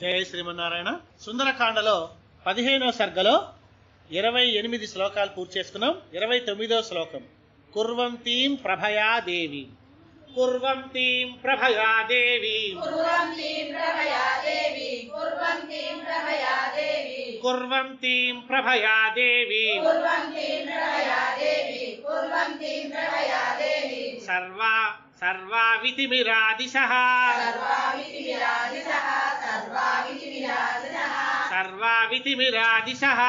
జయ శ్రీమన్నారాయణ. సుందరకాండలో 15వ సర్గలో 28 శ్లోకాలు పూర్తి చేసుకున్నాం. 29వ శ్లోకం కుర్వంతీం ప్రభయా దేవి కుర్వంతీం ప్రభయా దేవి కుర్వంతీం ప్రభయా దేవి కుర్వంతీం ప్రభయా దేవి కుర్వంతీం ప్రభయా దేవి కుర్వంతీం ప్రభయా దేవి కుర్వంతీం ప్రభయా దేవి సర్వావితిమిరాదిశః సర్వావితిమిరాదిశః సర్వావితిమిరాదిశః సర్వావితిమిరాదిశః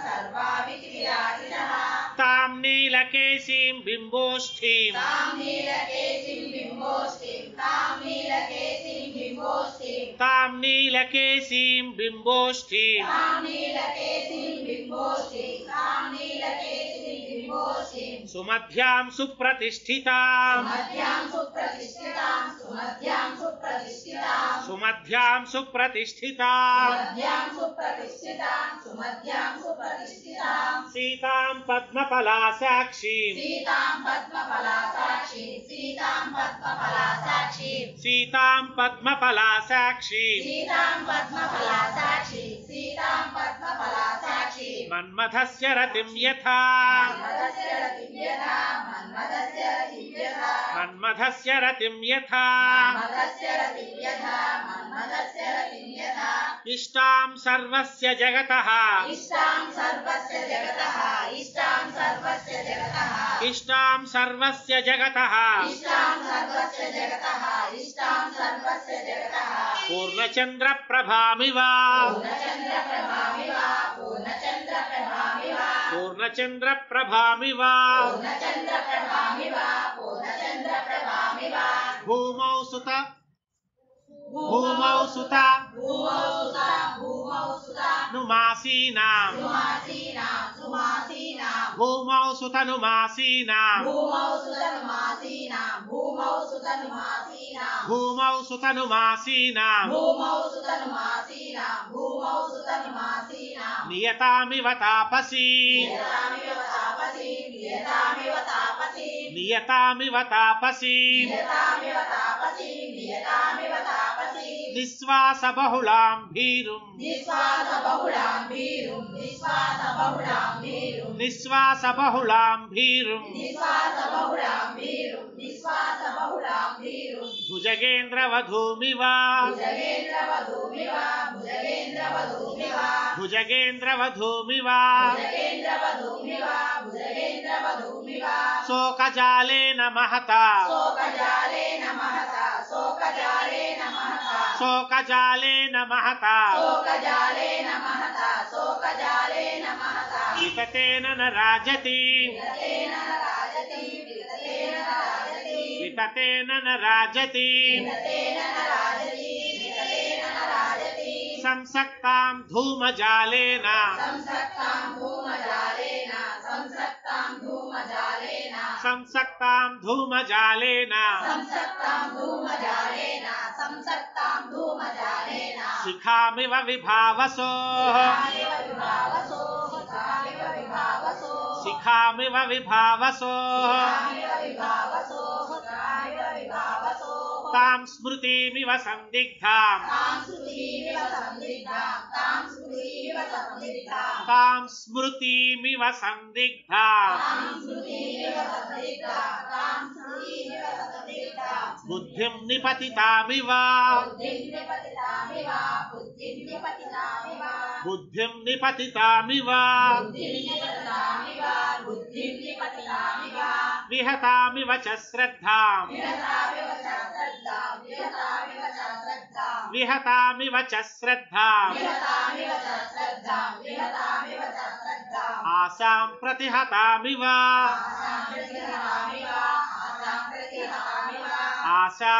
సర్వావితిమిరాదిశః తాం నీలకేశీం బింబోష్ఠీం తాం నీలకేశీం బింబోష్ఠీం తాం నీలకేశీం బింబోష్ఠీం తాం నీలకేశీం బింబోష్ఠీం తాం నీలకేశీం బింబోష్ఠీం తాం నీలకేశీం బింబోష్ఠీం సుమధ్యాం సుప్రతిష్ఠితాం సుమధ్యాం సుప్రతిష్ఠితాం సుమధ్యాం సుప్రతిష్ఠితాం సుమధ్యాం సుప్రతిష్ఠితాం సుమధ్యాం సుప్రతిష్ఠితాం సుమధ్యాం సుప్రతిష్ఠితాం సీతాం పద్మఫలాసాక్షీం సీతాం పద్మఫలాసాక్షి సీతాం పద్మఫలాసాక్షి సీతాం పద్మఫలాసాక్షీం సీతాం పద్మఫలాసాక్షి సీతాం పద్మఫలాసాక్షి మన్మథస్య రతిం యథా మన్మథస్య రతిం యథా మన్మథస్య రతిం యథా మన్మథస్య రతిం యథా మన్మథస్య రతిం యథా మన్మథస్య రతిం యథా ఇష్టాం సర్వస్య జగతః ఇష్టాం సర్వస్య జగతః ఇష్టాం సర్వస్య జగతః ఇష్టాం సర్వస్య జగతః ఇష్టాం సర్వస్య జగతః ఇష్టాం సర్వస్య జగతః పూర్ణచంద్ర ప్రభామివ పూర్ణచంద్రప్రభామివ పూర్ణచంద్రప్రభామివ పూర్ణచంద్ర ప్రభామివ పూర్ణచంద్రప్రభామివ పూర్ణచంద్రప్రభామివ భూమౌ సుత భూమౌ సుత భూమౌ సుత భూమౌ సుత నుమాసీనాం సుమాసీనాం సుమాసీనాం భూమౌ సుత నుమాసీనాం భూమౌ సుత నుమాసీనాం భూమౌ సుత నుమాసీనాం భూమౌ సుత నుమాసీనాం భూమౌ సుత నుమాసీనాం భూమౌ సుత నుమాసీనాం నియతామివ తాపసీ నియతామివ తాపసీ నియతామివ తాపసీ నియతామివ తాపసీ నియతామివ తాపసీ నియతామివ తాపసీ నిశ్వాస బహుళాం భీరుం నిశ్వాస బహుళాం భీరుం నిశ్వాస బహుళాం భీరుం నిశ్వాస బహుళాం భీరుం నిశ్వాస బహుళాం భీరుం నిశ్వాస బహుళాం భీరుం భుజగేంద్రవధూమివ భుజగేంద్రవధూమివ భుజగేంద్రవధూమివ భుజగేంద్రవధూమివ భుజగేంద్రవధూమివ భుజగేంద్రవధూమివ శోకజాలేన మహతా శోకజాలేన మహతా శోకజాలేన మహతా శోకజాలేన మహతా శోకజాలేన మహతా శోకజాలేన మహతా వితతేన న రాజతి వితతేన రాజతి వితతేన రాజతి వితతేన న రాజతి వితతేన రాజతి వితతేన రాజతి సంసక్తాం ధూమజాలేన సంసక్తాం ధూమజాలేన సంసక్తాం ధూమజాలేన సంసక్తాం ధూమజాలేన సంసక్తాం ధూమజాలేన సంసక్తాం ధూమజాలేన శిఖామివ విభావసో శిఖామివ విభావసో శిఖామివ విభావసో శిఖామివ విభావసో శిఖామివ విభావసో శిఖామివ విభావసో తాం స్మృతిమివ సందిగ్ధాం తాం స్మృతిమివ సందిగ్ధాం తాం స్మృతిమివ సందిగ్ధాం తాం స్మృతిమివ సందిగ్ధాం తాం స్మృతిమివ సందిగ్ధాం తాం స్మృతిమివ సందిగ్ధాం బుద్ధిం నిపతితామివ బుద్ధిం నిపతితామివ బుద్ధిం నిపతితామివ బుద్ధిం నిపతితామివ బుద్ధిం నిపతితామివ బుద్ధిం నిపతితామివ విహతామివ చ శ్రద్ధాం విహతామివ చ శ్రద్ధాం విహతామివ చ శ్రద్ధాం విహతామివ చ శ్రద్ధాం విహతామివ చ శ్రద్ధాం విహతామివ చ శ్రద్ధాం ఆసాం ప్రతిహతామివ ఆసాం ప్రతిహతామివ ఆసాం ప్రతిహతామివ ఆసాం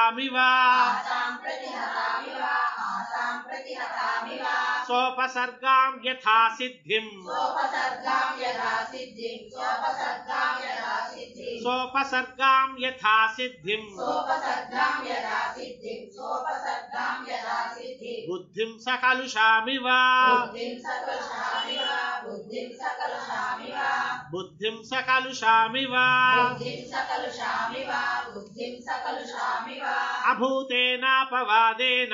ప్రతిహతామివ ఆసాం ప్రతిహతామివ ఆసాం ప్రతిహతామివ సోపసర్గాం యథా సిద్ధిం సోపసర్గాం యథా సిద్ధిం సోపసర్గాం యథా సిద్ధిం సోపసర్గాం యథా సిద్ధిం సోపసర్గాం యథా సిద్ధిం సోపసర్గాం యథా సిద్ధిం బుద్ధి बुद्धिं सकलुषामिव बुद्धिं सकलुषामिव बुद्धिं सकलुषामिव बुद्धिं सकलुषामिव बुद्धिं सकलुषामिव बुद्धिं सकलुषामिव अभूतेनापवादेन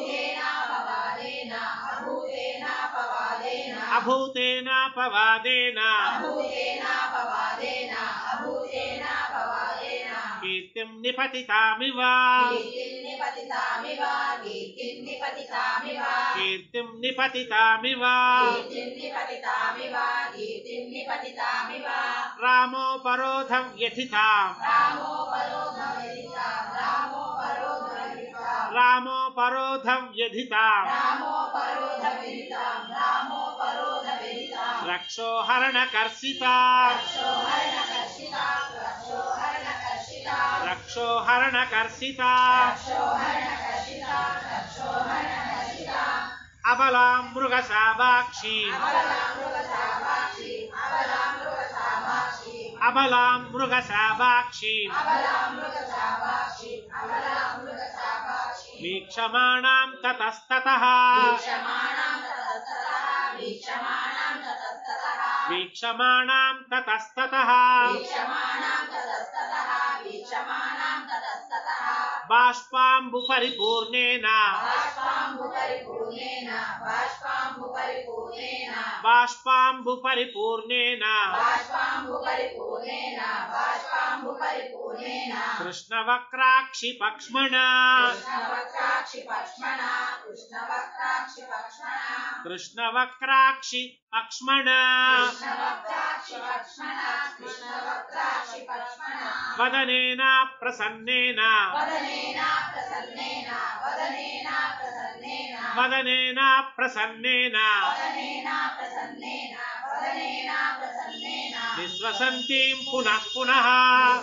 अभूतेनापवादेन अभूतेनापवादेन अभूतेनापवादेन अभूतेनापवादेन अभूतेनापवादेन कीर्तिं निपतितामिव कीर्तिं निपतितामिव कीर्तिं निपतितामिव कीर्तिं निपतितामिव कीर्तिं निपतितामिव कीर्तिं निपतितामिव रामोपरोधं व्यथिताम् रामोपरोधव्यथितां रामोपरोधव्यथितां रामोपरोधं व्यथिताम् रामोपरोधव्यथितां रामोपरोधव्यथितां रक्षोहरणकर्षिता रक्षोहरणकर्षिता रक्षोहरणकर्षिता रक्षोहरणकर्षिता रक्षोहरणकर्षिता रक्षोहरणकर्षिता अबलां मृगशावाक्षी अबलां मृगशावाक्षी अबलां मृगशावाक्षी अबलां मृगशावाक्षी अबलां मृगशावाक्षी अबलां मृगशावाक्षी वीक्षमाणां ततस्ततः वीक्षमाणां ततस्ततः वीक्षमाणां ततस्ततः वीक्षमाणां ततस्ततः वीक्षमाणां ततस्ततः वीक्षमाणां ततस्ततः बाष्पाम्बुपरिपूर्णेन बाष्पाम्बुपरिपूर्णेन बाष्पाम्बुपरिपूर्णेन बाष्पाम्बुपरिपूर्णेन बाष्पाम्बुपरिपूर्णेन बाष्पाम्बुपरिपूर्णेन कृष्णवक्राक्षि पक्ष्मणा कृष्णवक्त्राक्षि पक्ष्मणा कृष्णवक्त्राक्षि पक्ष्मणा कृष्णवक्राक्षि पक्ष्मणा कृष्णवक्त्राक्षि पक्ष्मणा कृष्णवक्त्राक्षि पक्ष्मणा वदनेन प्रसन्नेन वदनेन प्रसन्नेन वदनेन प्रसन्नेन वदनेन प्रसन्नेन वदनेन प्रसन्नेन वदनेन प्रसन्नेन विश्वसन्तीं पुनः पुनः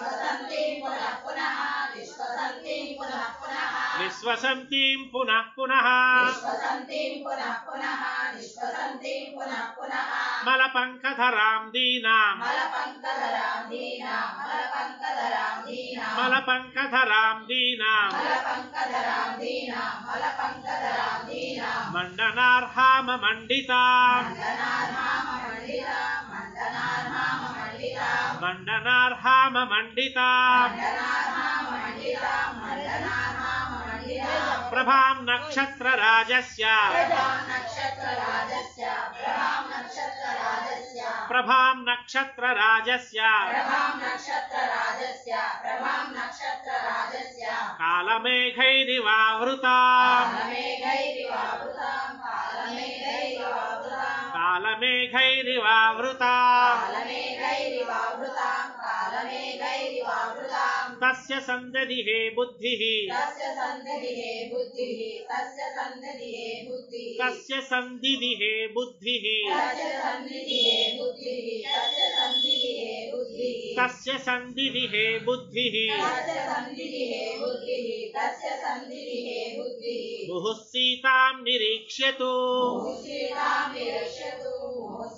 विश्वसन्तीं पुनः पुनः विश्वसन्तीं पुनः पुनः विश्वसन्तीं पुनः पुनः विश्वसन्तीं पुनः पुनः विश्वसन्तीं पुनः पुनः मलपङ्कधरां दीनां मलपङ्कधरां दीनां मलपङ्कधरां दीनां मलपङ्कधरां दीनां मलपङ्कधरां दीनां मलपङ्कधरां दीनां मण्डनार्हाममण्डितां मण्डनार्हाममण्डितां मण्डनार्हाममण्डितां मण्डनार्हाममण्डितां मण्डनार्हाममण्डितां मण्डनार्हाममण्डितां प्रभां नक्षत्रराजस्य प्रभां नक्षत्रराजस्य प्रभां नक्षत्रराजस्य प्रभां नक्षत्रराजस्य प्रभां नक्षत्रराजस्य प्रभां नक्षत्रराजस्य कालमेघैरिवावृतां कालमेघैरिवावृतां कालमेघैरिवावृतां कालमेघैरिवावृतां कालमेघैरिवावृतां कालमेघैरिवावृतां तस्य सन्ददिः बुद्धिः तस्य सन्निधिः बुद्धिः तस्य सन्निधिः बुद्धिः तस्य सन्दिदिः बुद्धिः तस्य सन्निधिः बुद्धिः तस्य सन्निधिः बुद्धिः तस्य सन्दिदिः बुद्धिः तस्य सन्निधिः बुद्धिः तस्य सन्निधिः बुद्धिः मुहुः सीतां निरीक्ष्यतु सीतां निरीक्ष्यतु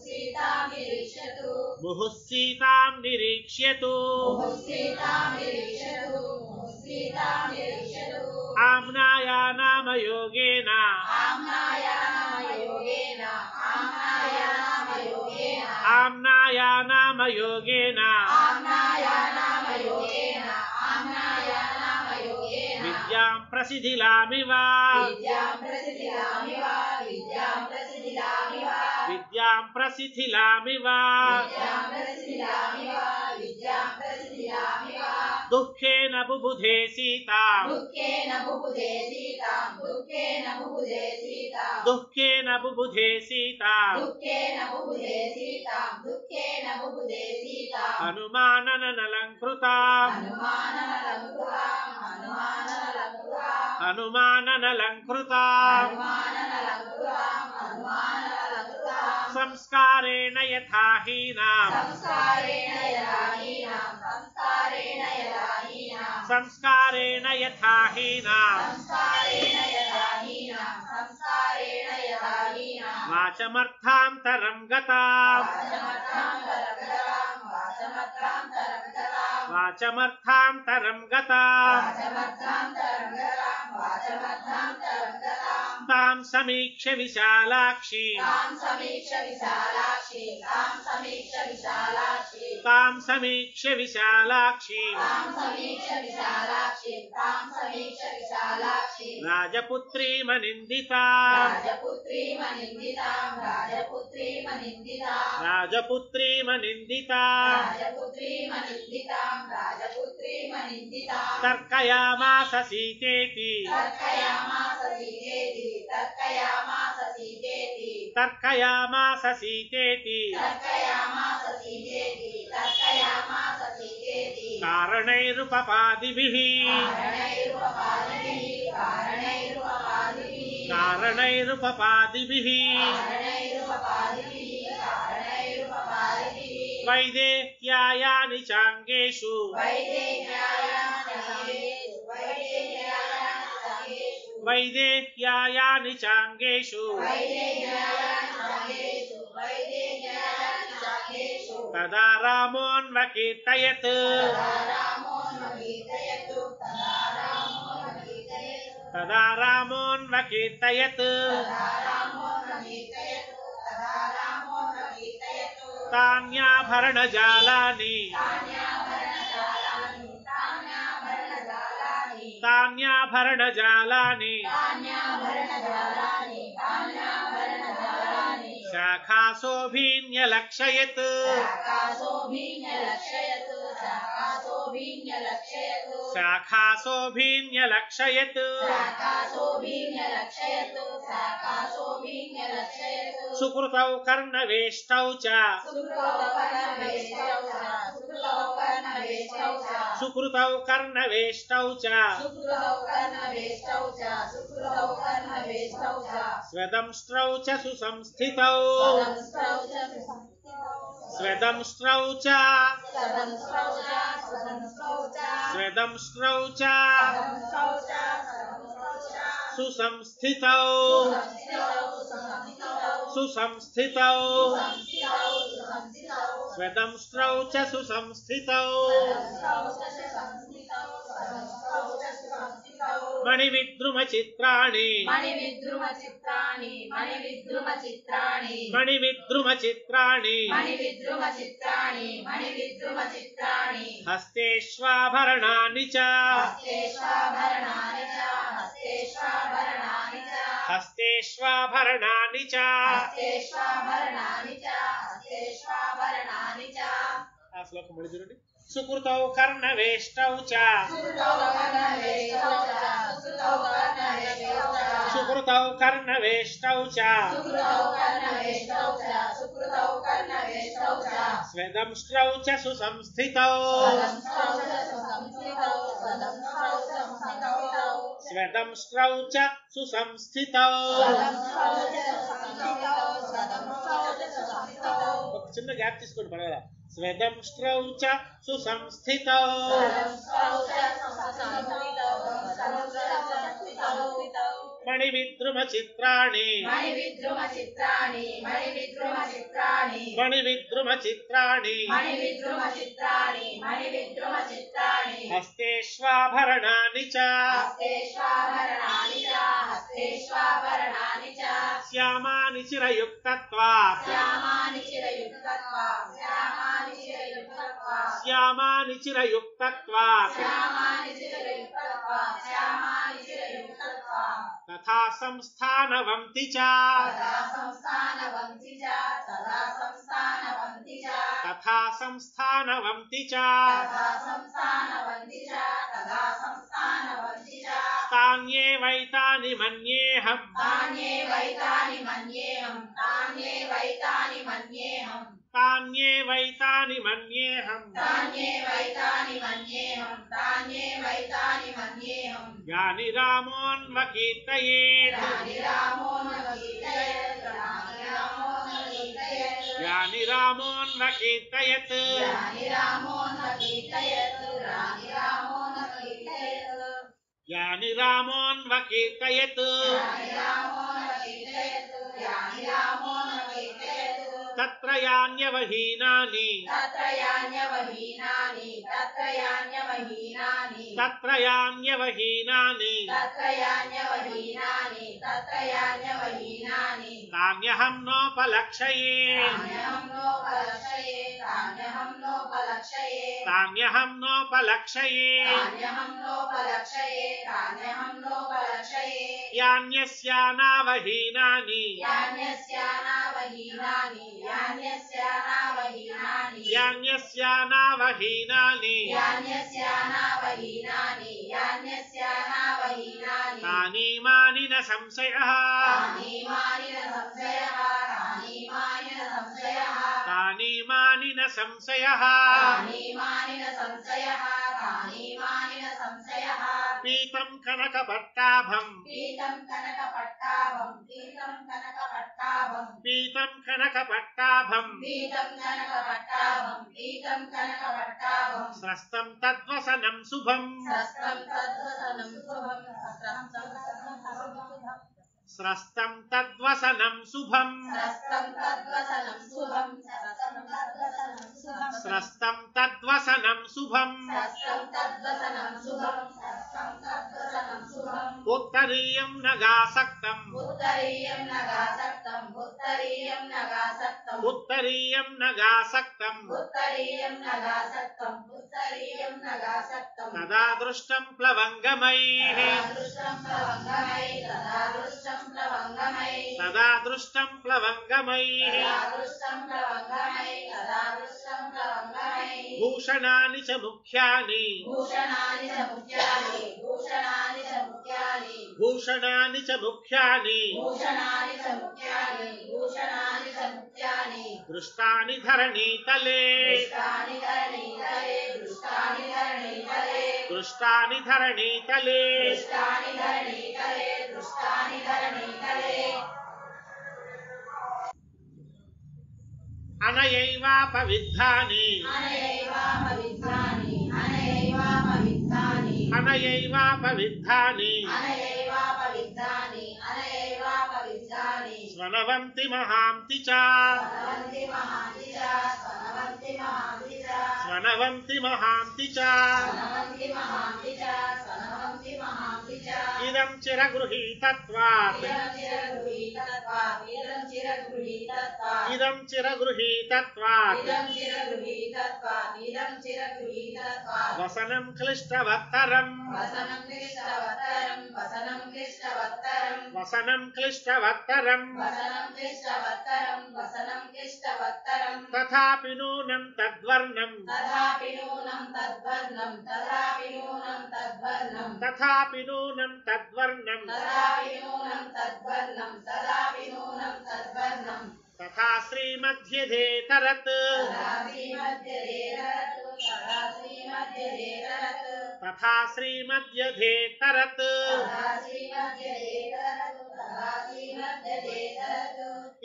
सीतां निरीक्ष्यतु मुहुः सीतां निरीक्ष्यतु सीतां निरीक्ष्यतु सीतां निरीक्ष्यतु आम्नाया नाम योगेन आम्नाया नाम योगेन आम्नाया नाम योगेन आम्नाया नाम योगेन आम्नाया नाम योगेन आम्नाया नाम योगेन विद्यां प्रसिद्धिलामिव विद्यां प्रसिद्धिलामिव विद्यां प्रसिद्धिलामिव विद्यां प्रसिद्धिलामिव विद्यां प्रसिद्धिलामिव विद्यां प्रसिद्धिलामिव दुःखेन बुबुधे सीतां दुःखेन बुबुधे सीतां दुःखेन बुबुधे सीतां दुःखेन बुबुधे सीतां दुःखेन बुबुधे सीतां दुःखेन बुबुधे सीतां हनुमाननलङ्कृतां हनुमाननलङ्कृतां हनुमाननलङ्कृतां हनुमाननलङ्कृतां हनुमाननलङ्कृतां हनुमाननलङ्कृतां संस्कारेण यथा हीनां संस्कारेण यदा हीनां संस्कारेण यदा हीनां संस्कारेण यथा हीनां संस्कारेण यदा हीनां संस्कारेण यदा हीनां वाचमर्थान्तरं गतां वाचमर्थान्तरगतां वाचमर्थान्तरगतां वाचमर्थान्तरं गतां वाचमर्थान्तरगतां वाचमर्थान्तरगतां तां समीक्ष्य विशालाक्षी तां समीक्ष्य विशालाक्षी तां समीक्ष्य विशालाक्षी तां समीक्ष्य विशालाक्षी तां समीक्ष्य विशालाक्षी तां समीक्ष्य विशालाक्षी राजपुत्रीमनिन्दितां राजपुत्रीमनिन्दितां राजपुत्रीमनिन्दितां राजपुत्रीमनिन्दितां राजपुत्रीमनिन्दितां राजपुत्रीमनिन्दितां तर्कयामास सीतेति तर्कयामास सीतेति तर्कयामास सीतेति तर्कयामास सीतेति तर्कयामास सीतेति तर्कयामास सीतेति कारणैरुपपादिभिः कारणैरुपपादिभिः कारणैरुपपादिभिः कारणैरुपपादिभिः कारणैरुपपादिभिः कारणैरुपपादिभिः वैदेह्यायानि चाङ्गेषु वैदेह्यायानि चाङ्गेषु तदा रामोऽन्वकीर्तयत् तदा रामोऽन्वकीर्तयत् तान्याभरणजालानि तान्याभरणजालानि शाखासोऽभीन्यलक्षयत् शाखासोऽभीन्यलक्षयत् सुकृतौ कर्णवेष्टौ च सुकृतौ कर्णवेष्टौ च स्वदंष्ट्रौ च सुसंस्थितौ स्वदंष्ट्रौ च स्वदंष्ट्रौ च सुसंस्थितौ सुसंस्थितौ स्वदंष्ट्रौ च सुसंस्थितौ मणिविद्रुमचित्राणि मणिविद्रुमचित्राणि मणिविद्रुमचित्राणि मणिविद्रुमचित्राणि मणिविद्रुमचित्राणि मणिविद्रुमचित्राणि हस्तेष्वाभरणानि च हस्तेष्वाभरणानि च हस्तेष्वाभरणानि च हस्तेष्वाभरणानि च हस्तेष्वाभरणानि च हस्तेष्वाभरणानि च आ श्लोक मळि चूडंడి सुकृतौ कर्णवेष्टौ च सुकृतौ कर्णवेष्टौ च स्वदंष्ट्रौ च सुसंस्थितौ स्वदंष्ट्रौ च सुसंस्थितौ ఒక చిన్న గ్యాప్ తీసుకోండి పర్వాలా స్వదంష్ట్రౌ చ సుసంస్థితౌ మణివిద్రుమచిత్రాణి మణివిద్రుమచిత్రాణి మణివిద్రుమచిత్రాణి మణివిద్రుమచిత్రాణి మణివిద్రుమచిత్రాణి మణివిద్రుమచిత్రాణి హస్తేష్వాభరణాని చ హస్తేష్వాభరణాని చ హస్తేష్వాభరణాని చ శ్యామాని చిరయుక్తత్వాత్ శ్యామాని చిరయుక్తత్వాత్ శ్యామాని చిరయుక్తత్వాత్ శ్యామాని చిరయుక్తత్వాత్ శ్యామాని చిరయుక్తత్వాత్ శ్యామాని చిరయుక్తత్వాత్ తథా సంస్థానవంతి చ తదా సంస్థానవంతి చ తదా సంస్థానవంతి చ తథా సంస్థానవంతి చ తదా సంస్థానవంతి చ తదా సంస్థానవంతి చ తాన్యేవైతాని మన్యేహం తాన్యేవైతాని మన్యేహం తాన్యేవైతాని మన్యేహం తాన్యేవైతాని మన్యేహం తాన్యేవైతాని మన్యేహం తాన్యేవైతాని మన్యేహం యాని రామోన్వకీర్తయేత్ రాని రామో నకీర్తయేత్ రాని రామో నకీర్తయేత్ యాని రామోన్వకీర్తయత్ రాని రామో నకీర్తయేత్ రాని రామో నకీర్తయేత్ యాని రామోన్వకీర్తయత్ రాని రామో నకీర్తయేత్ రాని రామో నకీర్తయేత్ తత్ర యాన్యవహీనాని తత్ర యాన్యవహీనాని తత్ర యాన్యవహీనాని తత్ర యాన్యవహీనాని తత్ర యాన్యవహీనాని తత్ర तत्र यान्यवहीनानि तान्यहं नोपलक्षये तान्यहं नोपलक्षये तान्यहं नोपलक्षये तान्यहं नोपलक्षये तान्यहं नोपलक्षये तान्यहं नोपलक्षये यान्यस्यानावहीनानि यान्यस्यानावहीनानि यान्यस्यानावहीनानि यान्यस्यानावहीनानि यान्यस्यानावहीनानि यान्यस्यानावहीनानि तानीमानि न संशयः तानीमानि न संशयः तानीमानि न संशयः तानीमानि न संशयः तानीमानि न संशयः तानीमानि न संशयः पीतं कनकपट्टाभं पीतं कनकपट्टाभं पीतं कनकपट्टाभं पीतं कनकपट्टाभं पीतं कनकपट्टाभं पीतं कनकपट्टाभं स्रस्तं तद्वसनं शुभं स्रस्तं तद्वसनं शुभं स्रस्तं तद्वसनं शुभं स्रस्तं तद्वसनं शुभं स्रस्तं तद्वसनं शुभं स्रस्तं तद्वसनं शुभं स्रस्तं तद्वसनं शुभम् उत्तरीयं नगासक्तम् उत्तरीयं नगासक्तम् उत्तरीयं नगासक्तम् उत्तरीयं नगासक्तम् उत्तरीयं नगासक्तम् उत्तरीयं नगासक्तम् तदा दृष्टं प्लवङ्गमैः दृष्टं प्लवङ्गमयि तदा दृष्टं प्लवङ्गमयि तदा दृष्टं प्लवङ्गमैः तदा दृष्टं प्लवङ्गमयि तदा दृष्टं प्लवङ्गमयि भूषणानि च मुख्यानि भूषणानि च मुख्यानि भूषणानि च मुख्यानि भूषणानि च मुख्यानि भूषणानि च मुख्यानि भूषणानि च मुख्यानि दृष्टानि धरणीतले दृष्टानि धरणीतले दृष्टानि धरणीतले दृष्टानि धरणीतले दृष्टानि धरणीतले दृष्टानि धरणीतले अनयैवापविद्धानि अनयैवापविद्धानि अनयैवापविद्धानि अनयैवापविद्धानि अनयैवापविद्धानि अनयैवापविद्धानि स्वनवन्ति महान्ति च स्वनवन्ति महान्ति च स्वनवन्ति महान्ति च स्वनवन्ति महान्ति च स्वनवन्ति महान्ति च स्वनवन्ति महान्ति च इदं चिरगृहीतत्वात् इदं चिरगृहीतत्वात् इदं चिरगृहीतत्वात् इदं चिरगृहीतत्वात् इदं चिरगृहीतत्वात् इदं चिरगृहीतत्वात् वसनं क्लिष्टवत्तरम् वसनं क्लिष्टवत्तरं वसनं क्लिष्टवत्तरं वसनं क्लिष्टवत्तरम् वसनं क्लिष्टवत्तरं वसनं क्लिष्टवत्तरं तथापि नूनं तद्वर्णम् तथापि नूनं तद्वर्णं तथापि नूनं तद्वर्णं तथापि नूनं तद्वर्णम् तथापि नूनं तद्वर्णं तथापि नूनं तद्वर्णं तथा श्रीमध्यधेतरत् तथा श्रीमध्यधेतरत् तथा श्रीमध्यधेतरत् तथा श्रीमध्यधेतरत् तथा श्रीमध्यधेतरत् तथा श्रीमध्यधेतरत्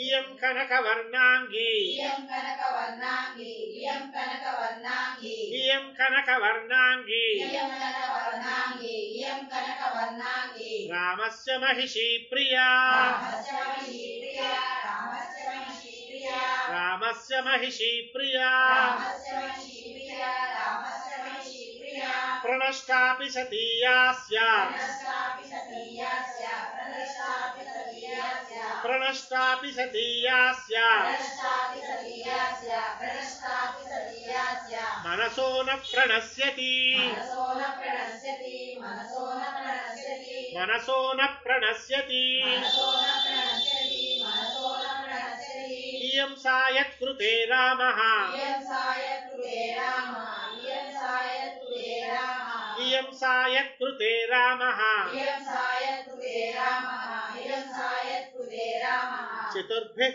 इयं कनकवर्णाङ्गी इयं कनकवर्णाङ्गी इयं कनकवर्णाङ्गी इयं कनकवर्णाङ्गी इयं कनकवर्णाङ्गी इयं कनकवर्णाङ्गी रामस्य महिषी प्रिया रामस्य महिषी प्रिया रामस्य महिषी प्रिया रामस्य महिषी प्रिया रामस्य महिषी प्रिया रामस्य महिषी प्रिया प्रणष्टापि सतीयास्य प्रणष्टापि सतीयास्य प्रणष्टापि सतीयास्य प्रणष्टापि सतीयास्य प्रणष्टापि सतीयास्य प्रणष्टापि सतीयास्य मनसो न प्रणश्यति मनसो न प्रणश्यति मनसो न प्रणश्यति मनसो न प्रणश्यति मनसो न प्रणश्यति मनसो न प्रणश्यति इयं सा यत्कृते रामः इयं सा यत्कृते रामः इयं सा यत्कृते रामः इयं सा यत्कृते रामः इयं सा यत्कृते रामः इयं सा यत्कृते रामः चतुर्भिः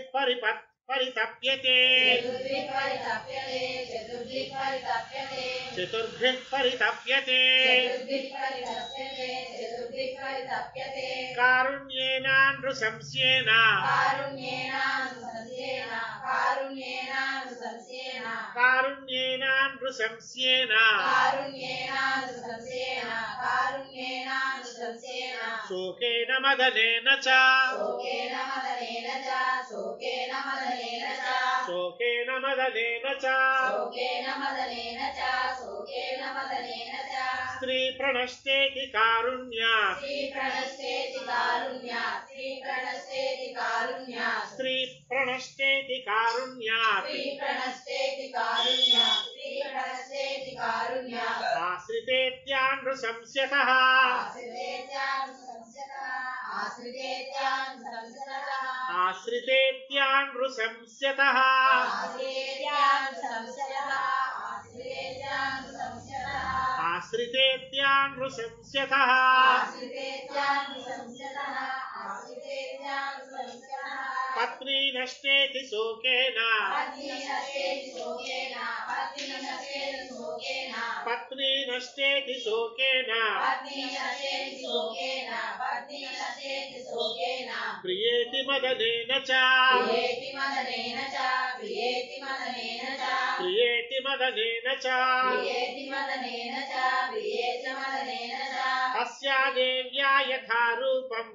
परितप्यते चतुर्भिः परितप्यते चतुर्भिः परितप्यते चतुर्भिः परितप्यते चतुर्भिः परितप्यते चतुर्भिः परितप्यते कारुण्येन नृशंस्येन कारुण्येनानुशंस्येन कारुण्येनानुशंस्येन कारुण्येन नृशंस्येन कारुण्येनानुशंस्येन कारुण्येनानुशंस्येन शोकेन मदनेन च शोकेन मदनेन च शोकेन मदनेन च शोकेन मदनेन च शोकेन मदनेन च शोकेन मदनेन च स्त्री प्रणश्चेति कारुण्यात् श्री प्रणश्चेति कारुण्यात् श्री नृशंस्यतः आश्रितेत्यानृशंस्यतः आश्रितेत्यानृशंस्यतः पत्नी नष्टेति शोकेन पत्नी नष्टेति शोकेन प्रियेति मदनेन च प्रियेति मदनेन च अस्या देव्या यथा रूपम्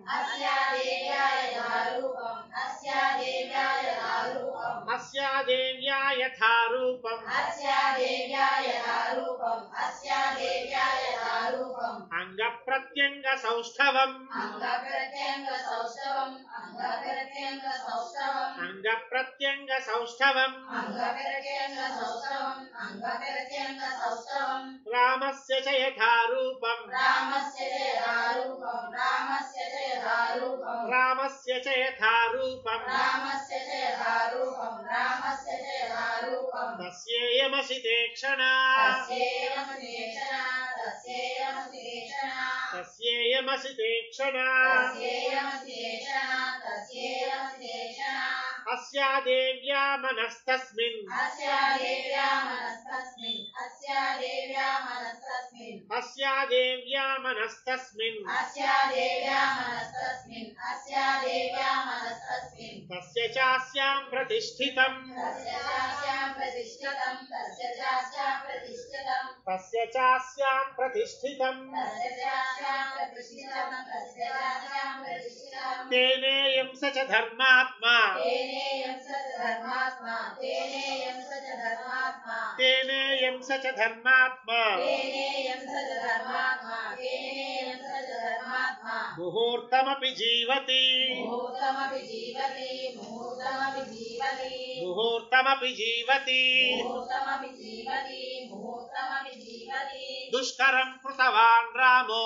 अस्या देव्या यथा रूपम् अंग प्रत्यंग सौष्ठवम् अंग प्रत्यंग सौष्ठवम् रामस्य च यथा रूपम् रामस्य च यथा रूपम् तस्येयमसि ते क्षणा तस्येयमसि ते क्षणा अस्या देव्या मनस्तस्मिन् अस्या देव्या मनस्तस्मिन् तस्य चास्यां प्रतिष्ठितम् तस्य चास्यां प्रतिष्ठितम् तेनेयं स च धर्मात्मा तेनेयं स च धर्मात्मा मुहूर्तमपि जीवति मुहूर्तमपि जीवति दुष्करं कृतवान् रामो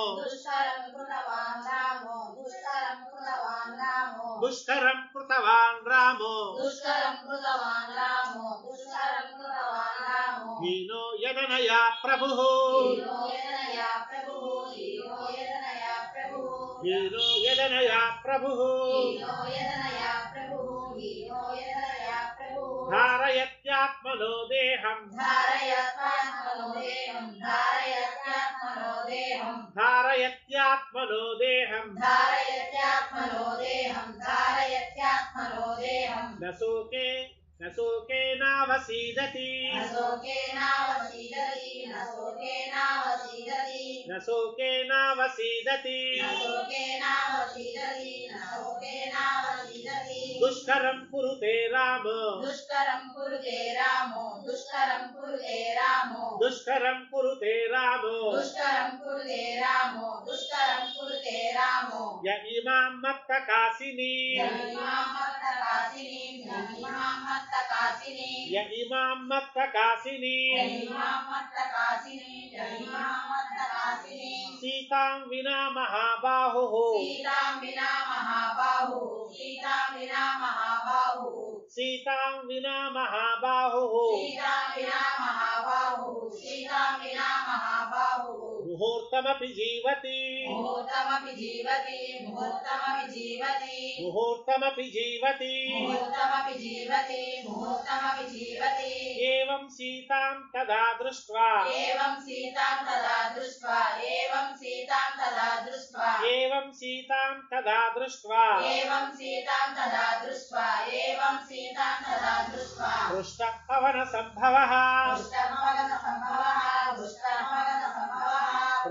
दुष्करं कृतवान् रामो हीनो यदनया प्रभुः हीनो यदनया प्रभुः धारयत्यात्मनो देहम् धारयत्यात्मनो देहम् न शोकेनावसीदति न शोकेनावसीदति दुष्करं कुरुते राम दुष्करं कुरुते रामो य इमां मत्तकासिनी य इमां मत्तकासिनी सीतां विना महाबाहुः सीतां विना महाबाहुः मुहूर्तमपि जीवति एवं सीतां तदा दृष्ट्वा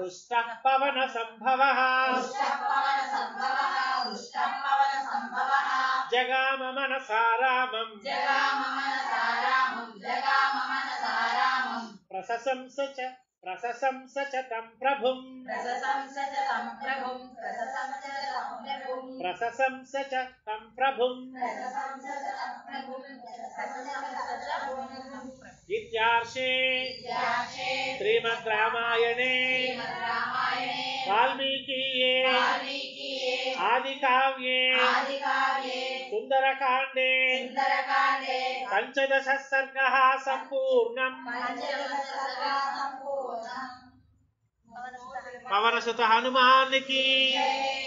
हृष्टः पवनसम्भवः जगाम मनसा रामम् प्रशंस च तं प्रभुम् इत्यार्षे श्रीमद् रामायणे वाल्मीकिये वाल्मीकिये आदिकाव्ये आदिकाव्ये सुन्दरकाण्डे सुन्दरकाण्डे पञ्चदश सर्गः सम्पूर्णम् पञ्चदशसर्गः सम्पूर्णम्। पवनसुत हनुमान की जय।